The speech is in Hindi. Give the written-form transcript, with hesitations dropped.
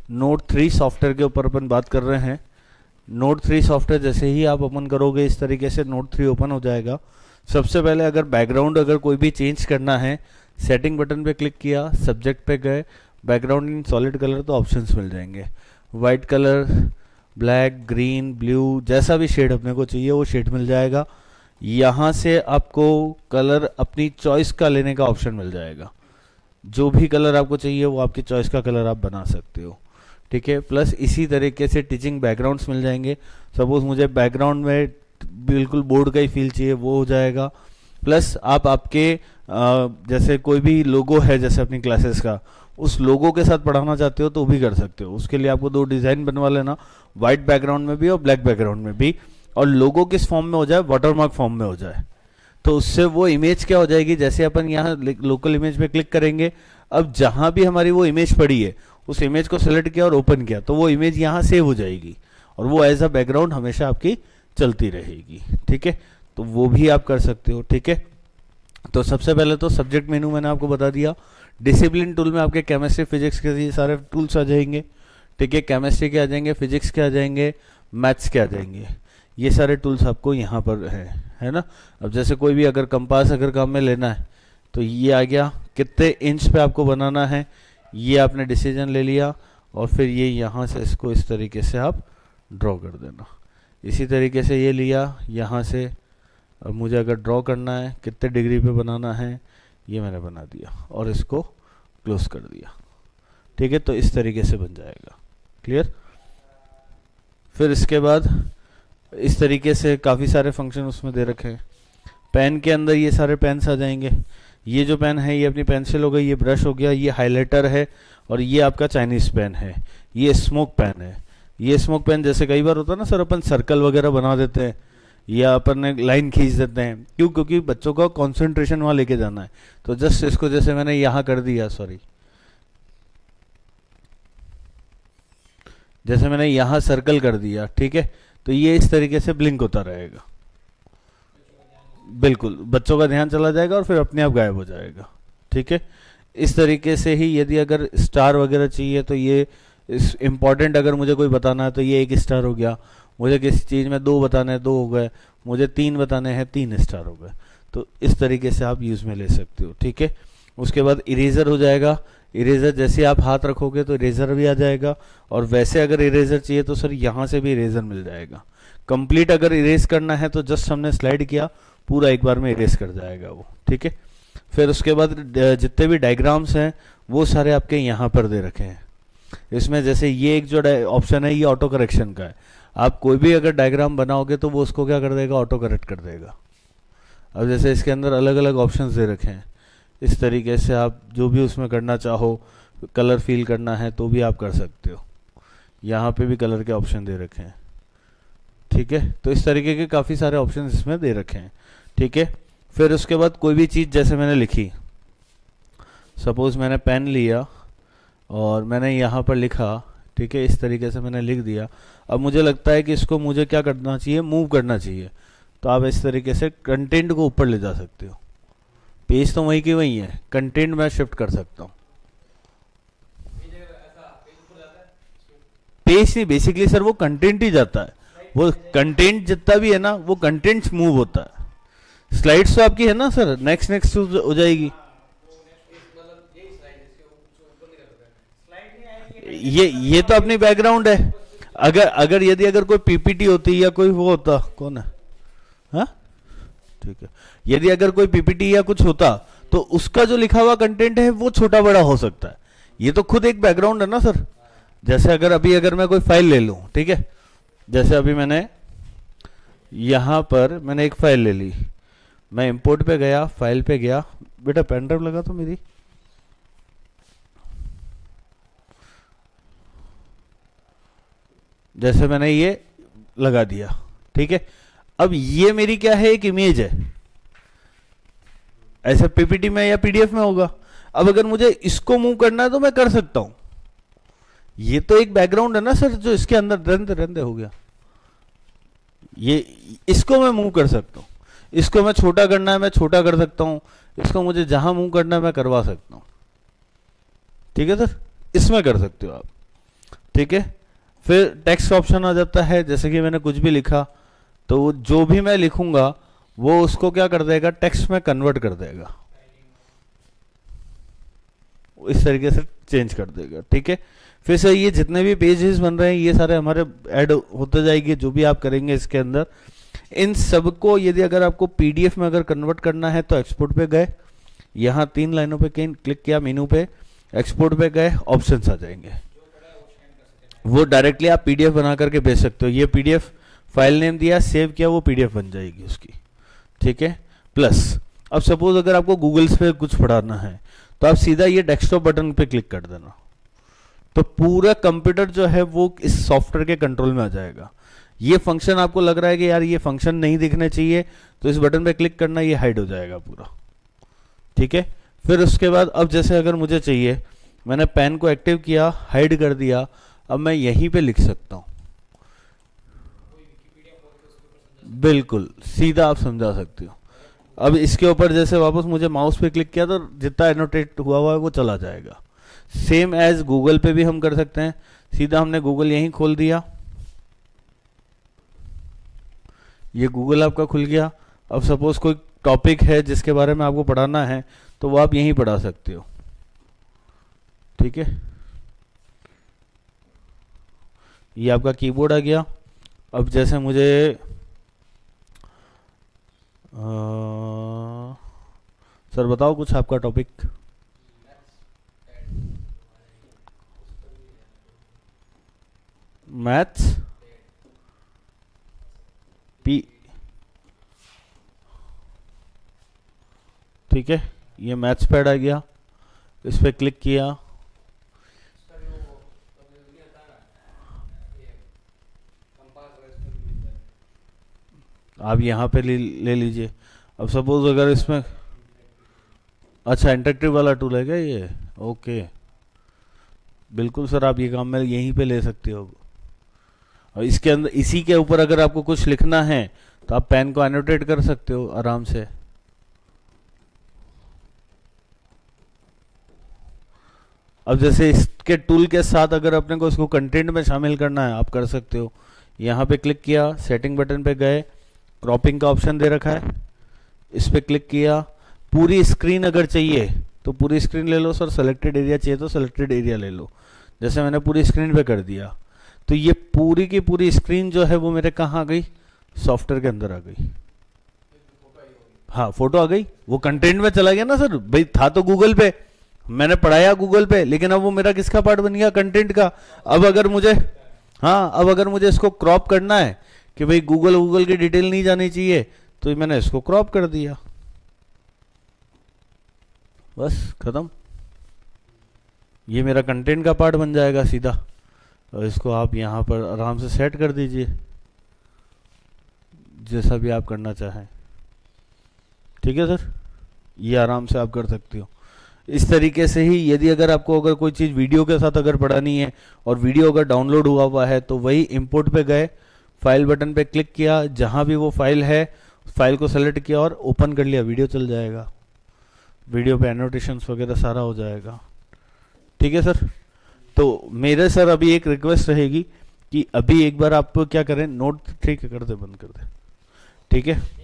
नोट 3 सॉफ्टवेयर के ऊपर अपन बात कर रहे हैं। नोट 3 सॉफ्टवेयर जैसे ही आप ओपन करोगे इस तरीके से नोट 3 ओपन हो जाएगा। सबसे पहले अगर बैकग्राउंड अगर कोई भी चेंज करना है, सेटिंग बटन पे क्लिक किया, सब्जेक्ट पे गए, बैकग्राउंड इन सॉलिड कलर, तो ऑप्शंस मिल जाएंगे। White colour, black, green, blue, जैसा भी शेड अपने को चाहिए वो शेड मिल जाएगा। यहाँ से आपको कलर अपनी चॉइस का लेने का ऑप्शन मिल जाएगा। जो भी कलर आपको चाहिए वो आपकी चॉइस का कलर आप बना सकते हो, ठीक है। प्लस इसी तरीके से टीचिंग बैकग्राउंड्स मिल जाएंगे। सपोज मुझे बैकग्राउंड में बिल्कुल बोर्ड का ही फील चाहिए, वो हो जाएगा। प्लस आप आपके जैसे कोई भी लोगो है जैसे अपनी क्लासेस का, उस लोगो के साथ पढ़ाना चाहते हो तो भी कर सकते हो। उसके लिए आपको 2 डिज़ाइन बनवा लेना, वाइट बैकग्राउंड में भी और ब्लैक बैकग्राउंड में भी। और लोगो किस फॉर्म में हो जाए, वाटरमार्क फॉर्म में हो जाए, तो उससे वो इमेज क्या हो जाएगी, जैसे अपन यहाँ लोकल इमेज पे क्लिक करेंगे, अब जहाँ भी हमारी वो इमेज पड़ी है उस इमेज को सेलेक्ट किया और ओपन किया तो वो इमेज यहाँ सेव हो जाएगी और वो एज अ बैकग्राउंड हमेशा आपकी चलती रहेगी, ठीक है। तो वो भी आप कर सकते हो, ठीक है। तो सबसे पहले तो सब्जेक्ट मेनू मैंने आपको बता दिया। डिसिप्लिन टूल में आपके केमिस्ट्री, फिजिक्स के ये सारे टूल्स आ जाएंगे, ठीक है। केमिस्ट्री के आ जाएंगे, फिजिक्स के आ जाएंगे, मैथ्स के आ जाएंगे। ये सारे टूल्स आपको यहाँ पर है ना। अब जैसे कोई भी अगर कंपास अगर काम में लेना है तो ये आ गया, कितने इंच पे आपको बनाना है ये आपने डिसीजन ले लिया और फिर ये यहाँ से इसको इस तरीके से आप ड्रॉ कर देना। इसी तरीके से ये लिया यहाँ से, अब मुझे अगर ड्रॉ करना है कितने डिग्री पे बनाना है ये मैंने बना दिया और इसको क्लोज कर दिया, ठीक है। तो इस तरीके से बन जाएगा, क्लियर। फिर इसके बाद इस तरीके से काफ़ी सारे फंक्शन उसमें दे रखे हैं। पेन के अंदर ये सारे पेन्स आ जाएंगे। ये जो पेन है ये अपनी पेंसिल हो गई, ये ब्रश हो गया, ये हाइलाइटर है और ये आपका चाइनीज़ पेन है, ये स्मोक पेन है। ये स्मोक पेन जैसे कई बार होता है ना सर, अपन सर्कल वगैरह बना देते हैं या अपन लाइन खींच देते हैं, क्यों? क्योंकि बच्चों का कॉन्सेंट्रेशन वहाँ लेके जाना है। तो जस्ट इसको जैसे मैंने यहाँ कर दिया, सॉरी, जैसे मैंने यहाँ सर्कल कर दिया, ठीक है। तो ये इस तरीके से ब्लिंक होता रहेगा, बिल्कुल बच्चों का ध्यान चला जाएगा और फिर अपने आप गायब हो जाएगा, ठीक है। इस तरीके से ही यदि अगर स्टार वगैरह चाहिए तो ये इम्पॉर्टेंट अगर मुझे कोई बताना है तो ये 1 स्टार हो गया। मुझे किसी चीज़ में 2 बताने हैं 2 हो गए, मुझे 3 बताने हैं 3 स्टार हो गए। तो इस तरीके से आप यूज़ में ले सकते हो, ठीक है। उसके बाद इरेजर हो जाएगा। इरेजर जैसे आप हाथ रखोगे तो इरेजर भी आ जाएगा और वैसे अगर इरेजर चाहिए तो सर यहाँ से भी इरेजर मिल जाएगा। कंप्लीट अगर इरेज करना है तो जस्ट हमने स्लाइड किया, पूरा एक बार में इरेज कर जाएगा वो, ठीक है। फिर उसके बाद जितने भी डायग्राम्स हैं वो सारे आपके यहाँ पर दे रखे हैं। इसमें जैसे ये एक जो ऑप्शन है ये ऑटो करेक्शन का है। आप कोई भी अगर डायग्राम बनाओगे तो वो उसको क्या कर देगा, ऑटो करेक्ट कर देगा। अब जैसे इसके अंदर अलग अलग ऑप्शंस दे रखे हैं, इस तरीके से आप जो भी उसमें करना चाहो, कलर फील करना है तो भी आप कर सकते हो। यहाँ पे भी कलर के ऑप्शन दे रखे हैं, ठीक है। तो इस तरीके के काफ़ी सारे ऑप्शन इसमें दे रखे हैं, ठीक है। फिर उसके बाद कोई भी चीज़ जैसे मैंने लिखी, सपोज मैंने पेन लिया और मैंने यहाँ पर लिखा, ठीक है, इस तरीके से मैंने लिख दिया। अब मुझे लगता है कि इसको मुझे क्या करना चाहिए, मूव करना चाहिए। तो आप इस तरीके से कंटेंट को ऊपर ले जा सकते हो। पेज तो वही की वही है, कंटेंट मैं शिफ्ट कर सकता हूँ। पेज नहीं, बेसिकली सर वो कंटेंट ही जाता है। वो कंटेंट जितना भी है ना वो कंटेंट मूव होता है। स्लाइड्स तो आपकी है ना सर, नेक्स्ट हो जाएगी। ये तो अपनी बैकग्राउंड है। अगर यदि अगर कोई पीपीटी होती या कोई वो होता, कौन है, हाँ ठीक है, यदि अगर कोई पीपीटी या कुछ होता तो उसका जो लिखा हुआ कंटेंट है वो छोटा बड़ा हो सकता है। ये तो खुद एक बैकग्राउंड है ना सर। जैसे अगर मैं कोई फाइल ले लूं, ठीक है, जैसे अभी मैंने यहां पर मैंने एक फाइल ले ली, मैं इंपोर्ट पे गया, फाइल पे गया, बेटा पेन ड्राइव लगा तो मेरी, जैसे मैंने ये लगा दिया, ठीक है। अब ये मेरी क्या है, एक इमेज है, ऐसे पीपीटी में या पीडीएफ में होगा। अब अगर मुझे इसको मूव करना है तो मैं कर सकता हूं। ये तो एक बैकग्राउंड है ना सर, जो इसके अंदर रंदे हो गया, ये इसको मैं मूव कर सकता हूं। इसको मैं छोटा करना है मैं छोटा कर सकता हूं, इसको मुझे जहां मूव करना है मैं करवा सकता हूं, ठीक है सर, इसमें कर सकते हो आप। ठीक है। फिर टेक्स्ट ऑप्शन आ जाता है, जैसे कि मैंने कुछ भी लिखा तो जो भी मैं लिखूंगा वो उसको क्या कर देगा, टेक्स्ट में कन्वर्ट कर देगा, इस तरीके से चेंज कर देगा। ठीक है। फिर से ये जितने भी पेजेस बन रहे हैं ये सारे हमारे ऐड होते जाएंगे, जो भी आप करेंगे इसके अंदर। इन सबको यदि अगर आपको पीडीएफ में अगर कन्वर्ट करना है तो एक्सपोर्ट पे गए, यहाँ 3 लाइनों पे क्लिक किया, मेनू पे, एक्सपोर्ट पे गए, ऑप्शंस आ जाएंगे, वो डायरेक्टली आप पीडीएफ बना करके भेज सकते हो। ये पीडीएफ फाइल नेम दिया, सेव किया, वो पीडीएफ बन जाएगी उसकी। ठीक है। प्लस अब सपोज अगर आपको गूगल्स पे कुछ पढ़ाना है तो आप सीधा ये डेस्कटॉप बटन पे क्लिक कर देना, तो पूरा कंप्यूटर जो है वो इस सॉफ्टवेयर के कंट्रोल में आ जाएगा। ये फंक्शन आपको लग रहा है कि यार ये फंक्शन नहीं दिखने चाहिए, तो इस बटन पे क्लिक करना, ये हाइड हो जाएगा पूरा। ठीक है। फिर उसके बाद अब जैसे अगर मुझे चाहिए, मैंने पेन को एक्टिव किया, हाइड कर दिया, अब मैं यहीं पे लिख सकता हूं, बिल्कुल सीधा आप समझा सकते हो। अब इसके ऊपर जैसे वापस मुझे माउस पे क्लिक किया तो जितना एनोटेट हुआ है वो चला जाएगा। सेम एज गूगल पे भी हम कर सकते हैं, सीधा हमने गूगल यहीं खोल दिया, ये गूगल आपका खुल गया। अब सपोज कोई टॉपिक है जिसके बारे में आपको पढ़ाना है तो वो आप यहीं पढ़ा सकते हो। ठीक है। ये आपका कीबोर्ड आ गया। अब जैसे मुझे सर बताओ कुछ आपका टॉपिक। मैथ्स पी, ठीक है। ये मैथ्स पैड आ गया, इस पर क्लिक किया, आप यहाँ पे ले लीजिए। अब सपोज अगर इसमें, अच्छा इंटरेक्टिव वाला टूल है क्या ये, ओके, बिल्कुल सर, आप ये काम में यहीं पे ले सकते हो। और इसके अंदर इसी के ऊपर अगर आपको कुछ लिखना है तो आप पेन को एनोटेट कर सकते हो आराम से। अब जैसे इसके टूल के साथ अगर अपने को इसको कंटेंट में शामिल करना है आप कर सकते हो। यहाँ पे क्लिक किया, सेटिंग बटन पे गए, क्रॉपिंग का ऑप्शन दे रखा है, इस पे क्लिक किया, पूरी स्क्रीन अगर चाहिए तो पूरी स्क्रीन ले लो सर, सेलेक्टेड एरिया चाहिए तो सेलेक्टेड एरिया ले लो। जैसे मैंने पूरी स्क्रीन पे कर दिया तो ये पूरी की पूरी स्क्रीन जो है वो मेरे कहाँ आ गई, सॉफ्टवेयर के अंदर आ गई। हाँ फोटो आ गई, वो कंटेंट में चला गया ना सर, भाई था तो गूगल पे, मैंने पढ़ाया गूगल पे, लेकिन अब वो मेरा किसका पार्ट बन गया, कंटेंट का। अब अगर मुझे, हाँ अब अगर मुझे इसको क्रॉप करना है कि भाई गूगल की डिटेल नहीं जानी चाहिए तो मैंने इसको क्रॉप कर दिया, बस खत्म, ये मेरा कंटेंट का पार्ट बन जाएगा सीधा। और इसको आप यहाँ पर आराम से सेट कर दीजिए जैसा भी आप करना चाहें। ठीक है सर, ये आराम से आप कर सकते हो। इस तरीके से ही यदि अगर आपको अगर कोई चीज़ वीडियो के साथ अगर पढ़ानी है और वीडियो अगर डाउनलोड हुआ है तो वही इंपोर्ट पे गए, फाइल बटन पे क्लिक किया, जहाँ भी वो फाइल है फाइल को सेलेक्ट किया और ओपन कर लिया, वीडियो चल जाएगा, वीडियो पे एनोटेशंस वगैरह सारा हो जाएगा। ठीक है सर। तो मेरे सर अभी एक रिक्वेस्ट रहेगी कि अभी एक बार आप क्या करें, नोट 3 कर दे, बंद कर दे। ठीक है।